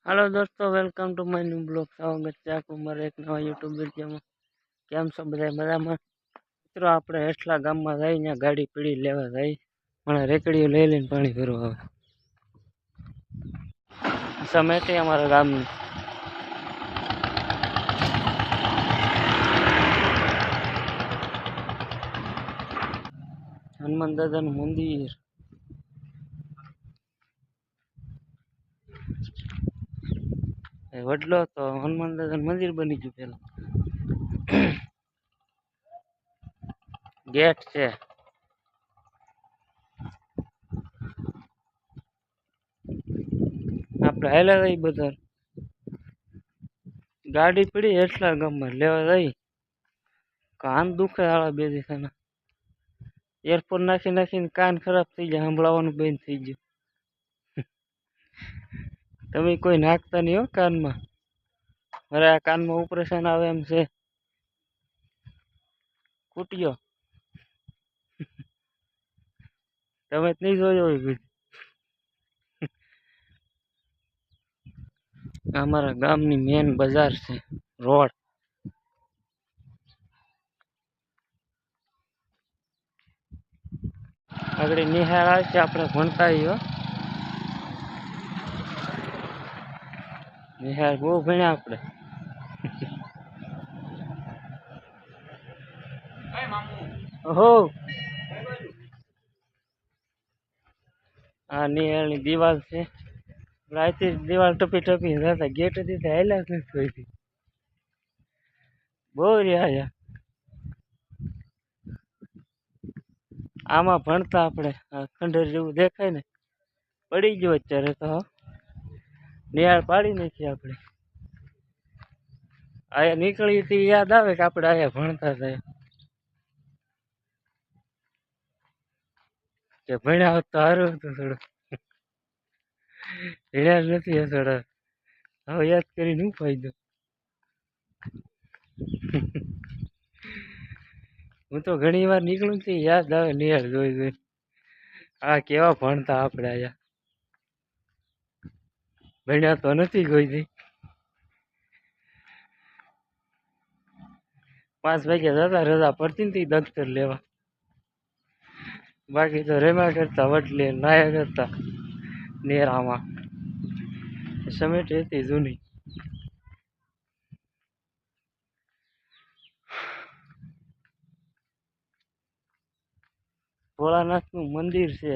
Hello दोस्तों, welcome to my new blog. स्वागत है आपको मारे एक नवा यूट्यूब वीडियो में। केम छो बधाय मजामां? मित्रों, આપણે હેઠલા ગામમાં જઈ ત્યાં ગાડી પીડી લેવા જઈ મને રેકડીઓ લઈ લઈને પાણી ભરવા આવે સમેટે અમારા ગામની હનુમાન દાદાનું મંદિર વડલો તો હનુમાન દાદાનું મંદિર બની ગયું પેલા गेट છે આપણે હાલ્યા જઈ બધા ગાડી પડી હેઠલા ગામમાં લેવા જઈ કાન દુખે આળા બે દિવસના એરફોન નાખી નાખીને કાન ખરાબ થઈ જાય, સંભળાવાનું બંધ થઈ ગયું। તમે કોઈ નાખતા નહીં હો કાનમાં, મારે આ કાનમાં ઓપરેશન આવે એમ છે। કૂટ્યો તમે જ નહીં જોયો હોય કોઈ। અમારા ગામની મેન બજાર છે, રોડ આગળ નિહાળ આવે છે। આપણે ભણતા હો નિહાળ બહુ ભણ્યા આપણે। ઓહો, આ નિહાળની દિવાલ છે। અહીંથી દિવાલ ટપી ટપી જતા ગેટ હતી તો હાલ્યા જ નથી કોઈથી, બહુ રહ્યા। આમાં ભણતા આપણે, ખંડેર જેવું દેખાય ને, પડી ગયો અત્યારે તો નિહાળ પાડી નાખી આપણે। આયા નીકળી હતી યાદ આવે કે આપણે આયા ભણતા હતા, કે ભણ્યા હોત તો સારું હતું થોડું। ભણ્યા જ નથી થોડા, હવે યાદ કરીને શું ફાયદો। હું તો ઘણી વાર નીકળું છું, યાદ આવે નિહાળ જોઈ જોઈ, આ કેવા ભણતા આપણે આયા। ભણ્યા તો નથી કોઈથી। 5 વાગે જતા, રજા પડતી નથી દફતર લેવા, બાકી તો રેમા કરતા વટલે નાયા કરતા નેરામાં। સમેટ હતી જૂની। ભોળાનાથનું મંદિર છે।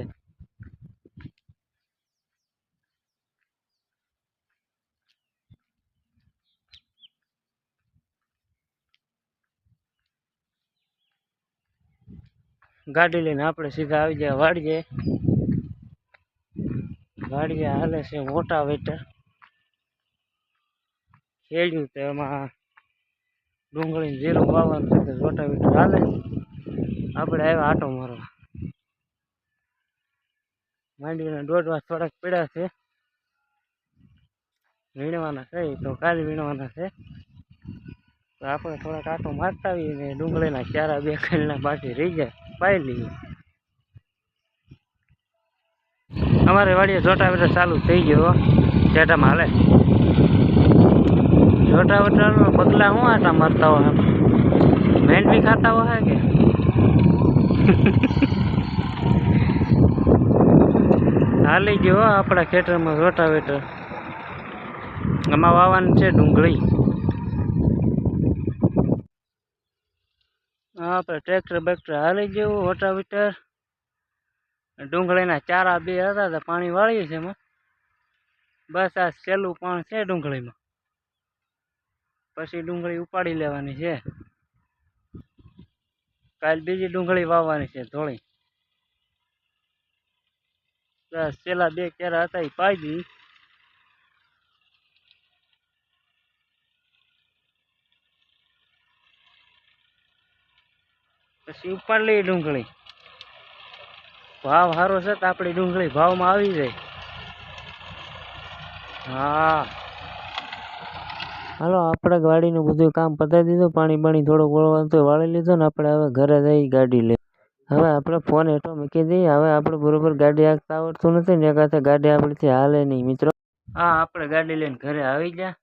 ગાડી લઈને આપણે સીધા આવી ગયા વાડીએ। વાડીએ હાલે છે મોટા વેટર ખેડ્યું તો એમાં ડુંગળી જીરું વાવવાનું છે, મોટા વેટર હાલે। આપણે આવ્યા આટો મારવા। માંડવીના દોડવા થોડાક પડ્યા છે, વીણવાના છે તો કાલે વીણવાના છે, તો આપણે થોડાક આટો મારતા આવીએ ને ડુંગળીના ચારા બે ખાલના બાકી રહી જાય પાઈ લઈએ। અમારે વાડીએ જોટા વેટર ચાલુ થઈ ગયો, જેટામાં હાલે જોટા વેટર બગલા શું આટા મારતા હોય, મેંડવી ખાતા હોય કે હાલી ગયો આપણા ખેતરમાં જોટા વેટર। આમાં વાવવાનું છે ડુંગળી। આપણે ટ્રેક્ટર બેક્ટર હાલી ગયું, રોટાવેટર ડુંગળીના ચારા બે હતા તો પાણી વાળીએ છે એમાં, બસ આ સહેલું પાણી છે ડુંગળીમાં, પછી ડુંગળી ઉપાડી લેવાની છે। કાલ બીજી ડુંગળી વાવવાની છે થોડી, બસ પેલા બે કેરા હતા એ પાઈ દી, પછી ઉપાડ લઈ ડુંગળી। ભાવ સારો છે તો આપણી ડુંગળી ભાવમાં આવી જાય। હા હાલો, આપણે ગાડીનું બધું કામ પતાવી દીધું, પાણી બાણી થોડુંક વળવાનું તો વાળી લીધું ને આપણે હવે ઘરે જઈ ગાડી લઈ। હવે આપણે ફોન હેઠો મૂકી દઈએ। હવે આપણે બરોબર ગાડી હાંકતા આવડતું નથી ને, એકાથે ગાડી આપણીથી હાલે નહીં મિત્રો। હા આપણે ગાડી લઈને ઘરે આવી ગયા.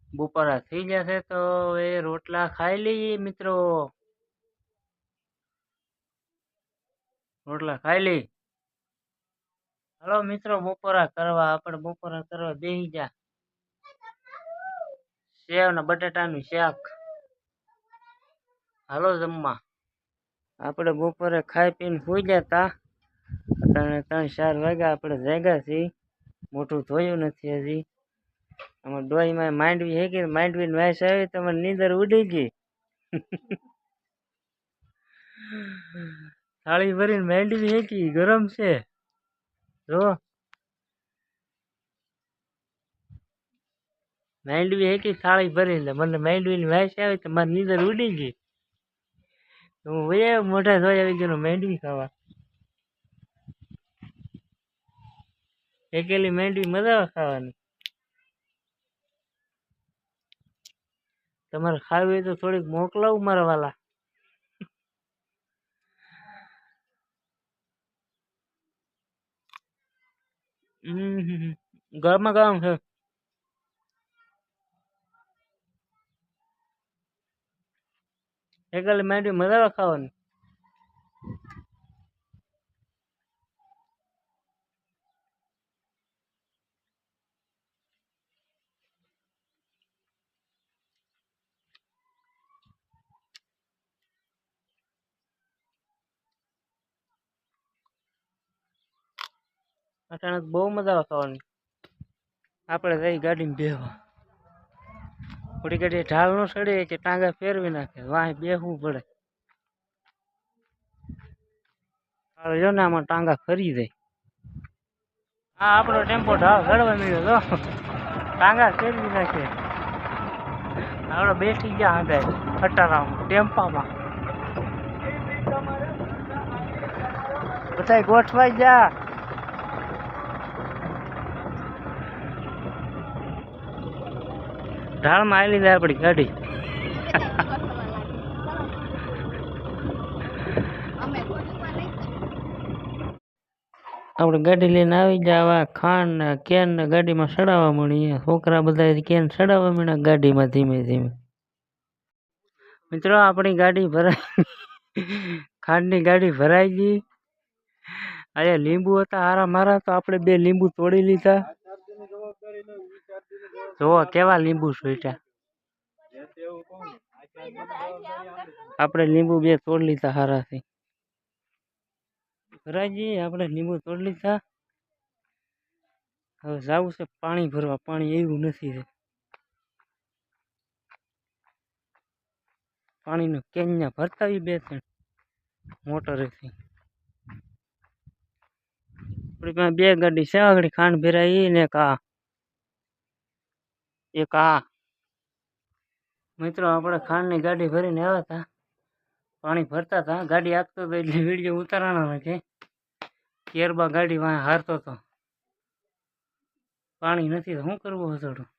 બપોરા થઈ જશે તો એ રોટલા ખાઈ લઈએ મિત્રો. રોટલા ખાઈ લઈ. હાલો મિત્રો બપોરા કરવા આપણે બપોરા કરવા બેસી જા. સેવ ને બટાટાનું શાક. હાલો જમવા. આપણે બપોરે ખાઈ પીને સુઈ ગયા તા. અત્યારે 3-4 વાગ્યા આપણે જાગ્યા છીએ. મોટું ધોયું નથી હજી. આમાં ડોહીમાં માંડવી હે કે માંડવીની વાસ આવી તમારી નીંદર ઉડી ગઈ. થાળી ભરીને માંડવી હે કે ગરમ છે જો. માંડવી હે કે થાળી ભરીને મને માંડવીની વાસ આવી તો મારી નીંદર ઉડી ગઈ. હું વયા મોઢા ધોઈ આવી ગયો માંડવી ખાવા. એકેલી માંડવી મજા આવે ખાવાની. તમારે ખાવી હોય તો થોડીક મોકલાવું મારા વાલા. ગરમા ગરમ છે. એકેલી માંડવી મજા આવે ખાવાની. અચાનક બહુ મજા આવે ખાવાની. આપણે જઈ ગાડીમાં બેહવા. થોડી ગાડી ઢાળ નો ચડે કે ટાંગા ફેરવી નાખે વાહ બેહવું પડે. જો ને આમાં ટાંગા ફરી જાય. હા આપણો ટેમ્પો ઢાળ ચડવા મળ્યો તો ટાંગા ફેરવી નાખે. આપણે બેસી ગયા આગળ ખટારામાં ટેમ્પામાં. બધા ગોઠવાઈ જા. ઢાળમાં આવી જાય આપણી ગાડી. આપણે ગાડી લઈને આવી જવા ખાંડ ને કેન ને ગાડીમાં ચડાવવા મળી. છોકરા બધા કેન ચડાવવા મળ્યા ગાડીમાં ધીમે ધીમે. મિત્રો આપણી ગાડી ભરાઈ. ખાંડની ગાડી ભરાઈ ગઈ. આજે લીંબુ હતા હારા મારા તો આપણે 2 લીંબુ તોડી લીધા. જોવો કેવા લીંબુ છૂટ્યા. આપણે લીંબુ 2 તોડી લીધા હારાથી. ભરાજી આપણે લીંબુ તોડી લીધા. હવે જવું છે પાણી ભરવા. પાણી એવું નથી. પાણીનો કેન્યા ભરતા 2-3 મોટરેથી. આપણી પાસે 2 ગાડી છે આગળ ખાંડ ભરાઈ ને એક આ. મિત્રો આપણે ખાંડની ગાડી ભરીને આવ્યા હતા. પાણી ભરતા હતા ગાડી આપતો હતો એટલે વિડીયો ઉતારવાનો નથી. કેરબા ગાડી વાં હારતો હતો. પાણી નથી તો શું કરવું હસડું.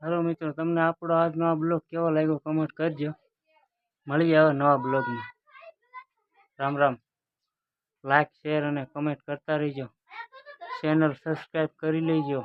હાલો મિત્રો તમને આપણો આજનો આ બ્લોગ કેવો લાગ્યો કમેન્ટ કરજો. મળીએ હવે નવા બ્લોગમાં. રામ રામ. લાઈક શેર અને કમેન્ટ કરતા રહીજો. ચેનલ સબસ્ક્રાઈબ કરી લેજો.